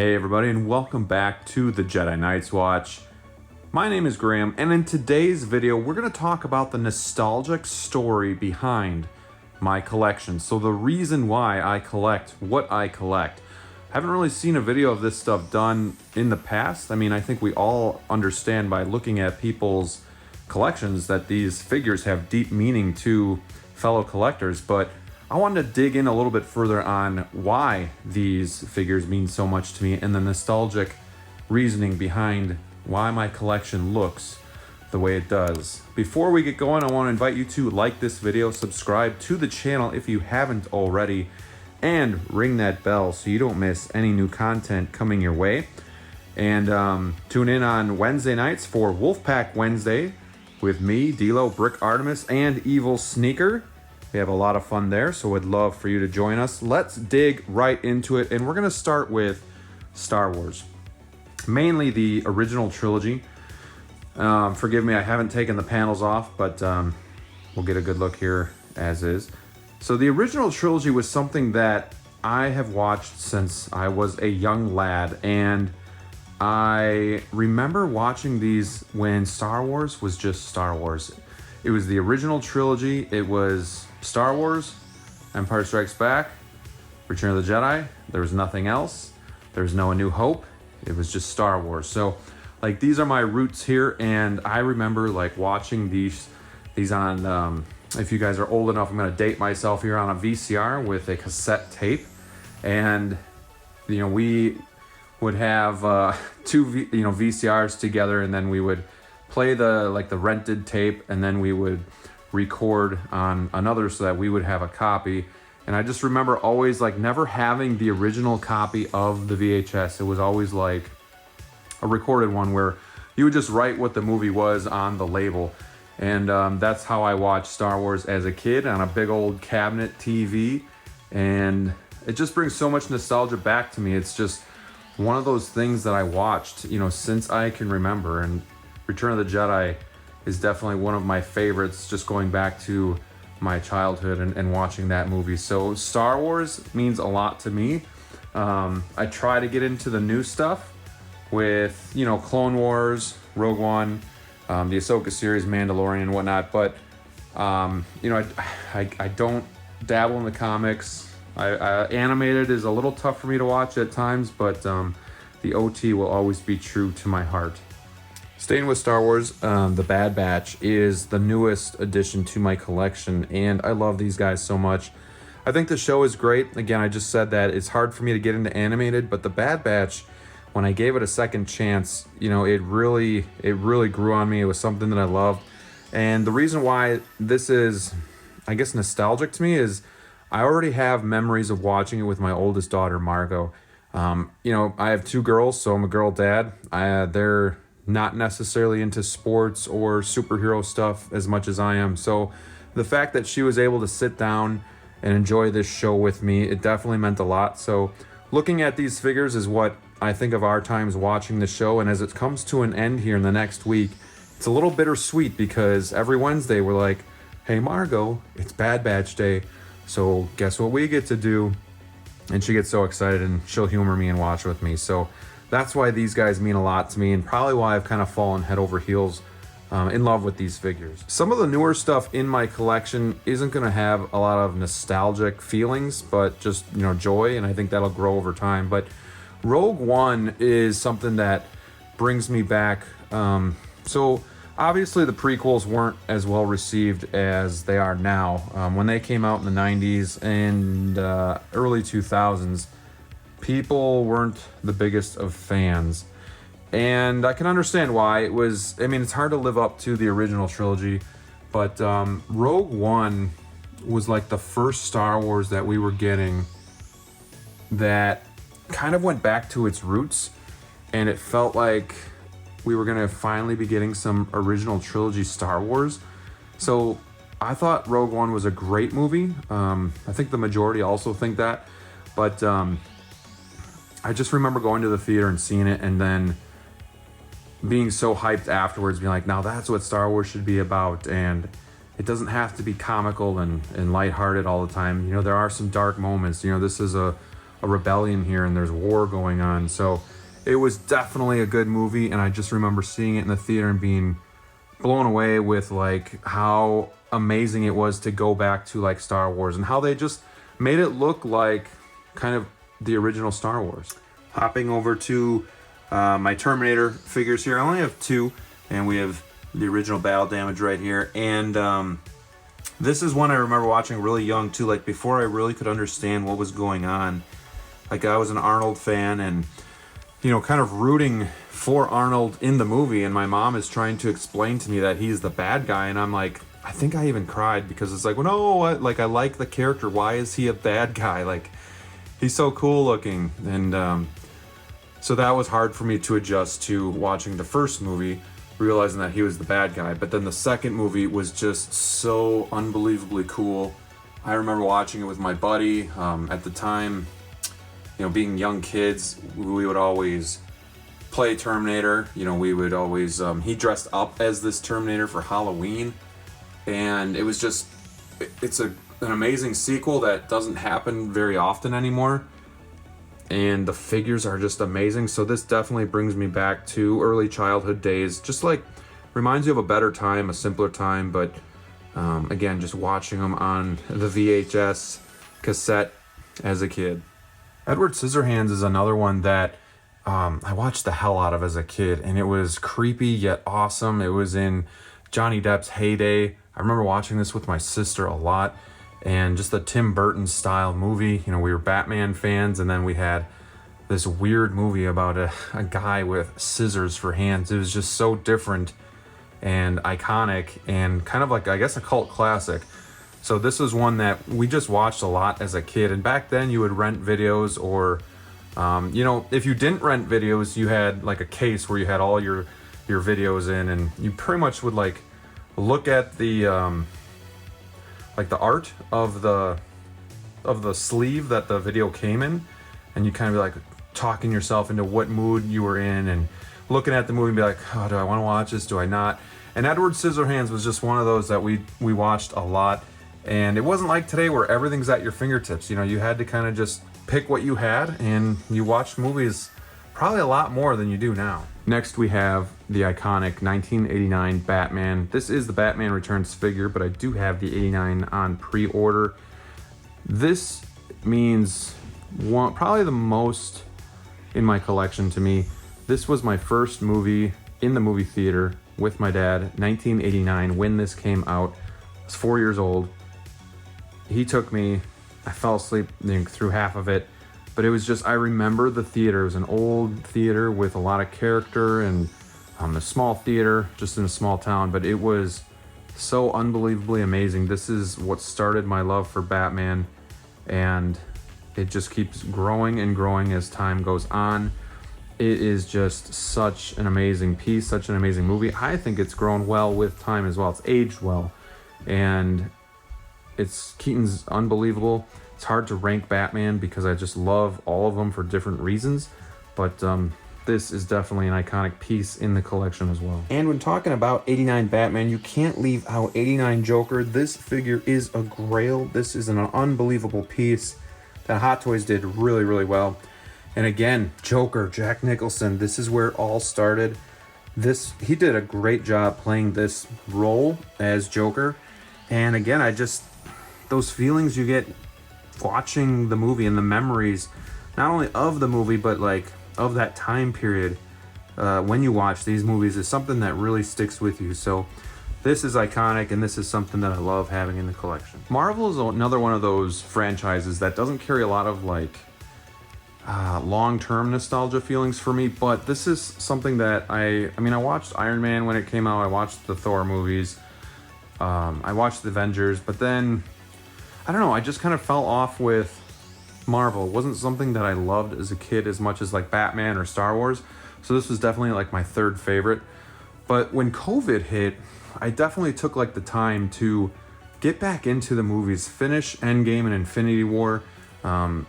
Hey everybody, and welcome back to the Jedi Night's Watch. My name is Graham, and in today's video we're going to talk about the nostalgic story behind my collection. So the reason why I collect what I collect. I haven't really seen a video of this stuff done in the past. I mean, I think we all understand by looking at people's collections that these figures have deep meaning to fellow collectors, but I wanted to dig in a little bit further on why these figures mean so much to me and the nostalgic reasoning behind why my collection looks the way it does. Before we get going, I want to invite you to like this video, subscribe to the channel if you haven't already, and ring that bell so you don't miss any new content coming your way. And tune in on Wednesday nights for Wolfpack Wednesday with me, D'Lo, Brick Artemis, and Evil Sneaker. We have a lot of fun there, so I'd love for you to join us. Let's dig right into it, and we're going to start with Star Wars. Mainly the original trilogy. Forgive me, I haven't taken the panels off, but we'll get a good look here as is. So the original trilogy was something that I have watched since I was a young lad, and I remember watching these when Star Wars was just Star Wars. It was the original trilogy. It was Star Wars, Empire Strikes Back, Return of the Jedi. There was nothing else. There was no A New Hope. It was just Star Wars. So, like, these are my roots here, and I remember like watching these on. If you guys are old enough, I'm going to date myself here, on a VCR with a cassette tape, and we would have two VCRs together, and then we would play the rented tape, and then we would record on another so that we would have a copy. And I just remember always never having the original copy of the VHS. It was always like a recorded one where you would just write what the movie was on the label. And that's how I watched Star Wars as a kid, on a big old cabinet TV. And it just brings so much nostalgia back to me. It's just one of those things that I watched, since I can remember. And Return of the Jedi is definitely one of my favorites, just going back to my childhood and watching that movie. So Star Wars means a lot to me. I try to get into the new stuff with, Clone Wars, Rogue One, the Ahsoka series, Mandalorian and whatnot. But, I don't dabble in the comics. Animated is a little tough for me to watch at times, but the OT will always be true to my heart. Staying with Star Wars, The Bad Batch is the newest addition to my collection, and I love these guys so much. I think the show is great. Again, I just said that it's hard for me to get into animated, but The Bad Batch, when I gave it a second chance, it really grew on me. It was something that I loved. And the reason why this is, I guess, nostalgic to me is I already have memories of watching it with my oldest daughter, Margot. I have two girls, so I'm a girl dad. They're not necessarily into sports or superhero stuff as much as I am. So the fact that she was able to sit down and enjoy this show with me, it definitely meant a lot. So looking at these figures is what I think of our times watching the show. And as it comes to an end here in the next week, it's a little bittersweet because every Wednesday we're like, hey, Margot, it's Bad Batch Day. So guess what we get to do? And she gets so excited, and she'll humor me and watch with me. So that's why these guys mean a lot to me, and probably why I've kind of fallen head over heels in love with these figures. Some of the newer stuff in my collection isn't going to have a lot of nostalgic feelings, but just, joy, and I think that'll grow over time. But Rogue One is something that brings me back. So obviously the prequels weren't as well received as they are now. When they came out in the 90s and early 2000s, people weren't the biggest of fans, and I can understand why. It's hard to live up to the original trilogy, but Rogue One was like the first Star Wars that we were getting that kind of went back to its roots, and it felt like we were going to finally be getting some original trilogy Star Wars. So I thought Rogue One was a great movie. I think the majority also think that, but I just remember going to the theater and seeing it, and then being so hyped afterwards, being like, now that's what Star Wars should be about. And it doesn't have to be comical and lighthearted all the time. There are some dark moments. This is a a rebellion here and there's war going on. So it was definitely a good movie, and I just remember seeing it in the theater and being blown away with like how amazing it was to go back to like Star Wars and how they just made it look like kind of the original Star Wars. Hopping over to my Terminator figures here. I only have two, and we have the original Battle Damage right here. And this is one I remember watching really young too, like before I really could understand what was going on. Like I was an Arnold fan and, you know, kind of rooting for Arnold in the movie, and my mom is trying to explain to me that he's the bad guy, and I'm like, I think I even cried because it's like, well, no, I like the character. Why is he a bad guy? Like, he's so cool looking. And so that was hard for me to adjust to watching the first movie, realizing that he was the bad guy. But then the second movie was just so unbelievably cool. I remember watching it with my buddy at the time. You know, being young kids, we would always play Terminator. You know, we would always, he dressed up as this Terminator for Halloween. And it was just, it's an amazing sequel that doesn't happen very often anymore. And the figures are just amazing. So this definitely brings me back to early childhood days. Just like reminds you of a better time, a simpler time. But again, just watching them on the VHS cassette as a kid. Edward Scissorhands is another one that I watched the hell out of as a kid, and it was creepy yet awesome. It was in Johnny Depp's heyday. I remember watching this with my sister a lot, and just the Tim Burton style movie. You know, we were Batman fans, and then we had this weird movie about a guy with scissors for hands. It was just so different and iconic and kind of like, I guess, a cult classic. So this was one that we just watched a lot as a kid. And back then you would rent videos, or, you know, if you didn't rent videos, you had like a case where you had all your videos in, and you pretty much would like look at the, like the art of the sleeve that the video came in, and you kind of be like talking yourself into what mood you were in and looking at the movie and be like, oh, do I want to watch this? Do I not? And Edward Scissorhands was just one of those that we watched a lot. And it wasn't like today where everything's at your fingertips. You know, you had to kind of just pick what you had, and you watched movies probably a lot more than you do now. Next, we have the iconic 1989 Batman. This is the Batman Returns figure, but I do have the 89 on pre-order. This means probably the most in my collection to me. This was my first movie in the movie theater with my dad, 1989, when this came out. I was 4 years old. He took me, I fell asleep through half of it, but it was just, I remember the theater. It was an old theater with a lot of character, and a small theater just in a small town, but it was so unbelievably amazing. This is what started my love for Batman, and it just keeps growing and growing as time goes on. It is just such an amazing piece, such an amazing movie. I think it's grown well with time as well. It's aged well, and Keaton's unbelievable. It's hard to rank Batman because I just love all of them for different reasons, but this is definitely an iconic piece in the collection as well. And when talking about 89 Batman, you can't leave out 89 Joker. This figure is a grail. This is an unbelievable piece that Hot Toys did really, really well. And again, Joker, Jack Nicholson, this is where it all started. He did a great job playing this role as Joker. And again, those feelings you get watching the movie and the memories, not only of the movie, but like of that time period when you watch these movies, is something that really sticks with you. So this is iconic, and this is something that I love having in the collection. Marvel is another one of those franchises that doesn't carry a lot of like long-term nostalgia feelings for me, but this is something that I watched Iron Man when it came out. I watched the Thor movies. I watched the Avengers, but then I don't know, I just kind of fell off with Marvel. It wasn't something that I loved as a kid as much as like Batman or Star Wars. So this was definitely like my third favorite. But when COVID hit, I definitely took like the time to get back into the movies, finish Endgame and Infinity War. And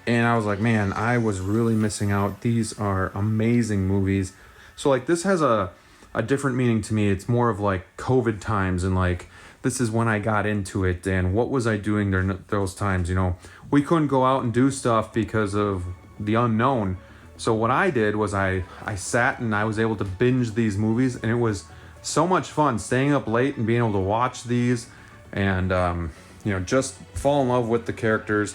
I was like, man, I was really missing out. These are amazing movies. So like this has a a different meaning to me. It's more of like COVID times, and like this is when I got into it, and what was I doing during those times? You know, we couldn't go out and do stuff because of the unknown. So what I did was I sat and I was able to binge these movies, and it was so much fun staying up late and being able to watch these, and you know, just fall in love with the characters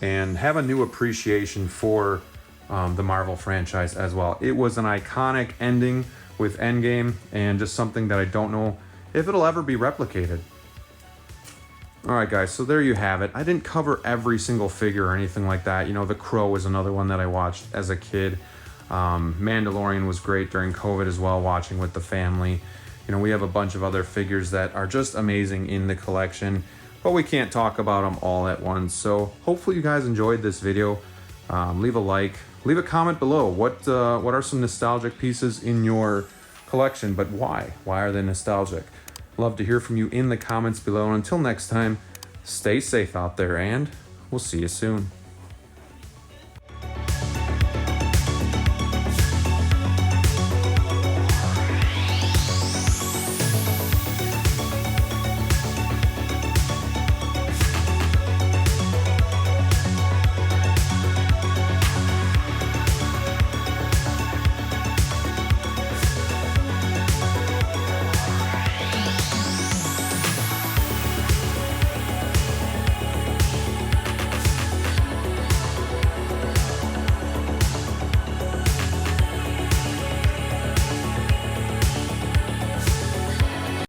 and have a new appreciation for the Marvel franchise as well. It was an iconic ending with Endgame, and just something that I don't know if it'll ever be replicated. Alright guys, so there you have it. I didn't cover every single figure or anything like that. You know, The Crow was another one that I watched as a kid. Mandalorian was great during COVID as well, watching with the family. You know, we have a bunch of other figures that are just amazing in the collection, but we can't talk about them all at once. So hopefully you guys enjoyed this video. Leave a like, leave a comment below. What are some nostalgic pieces in your collection, but why? Why are they nostalgic? Love to hear from you in the comments below. And until next time, stay safe out there, and we'll see you soon.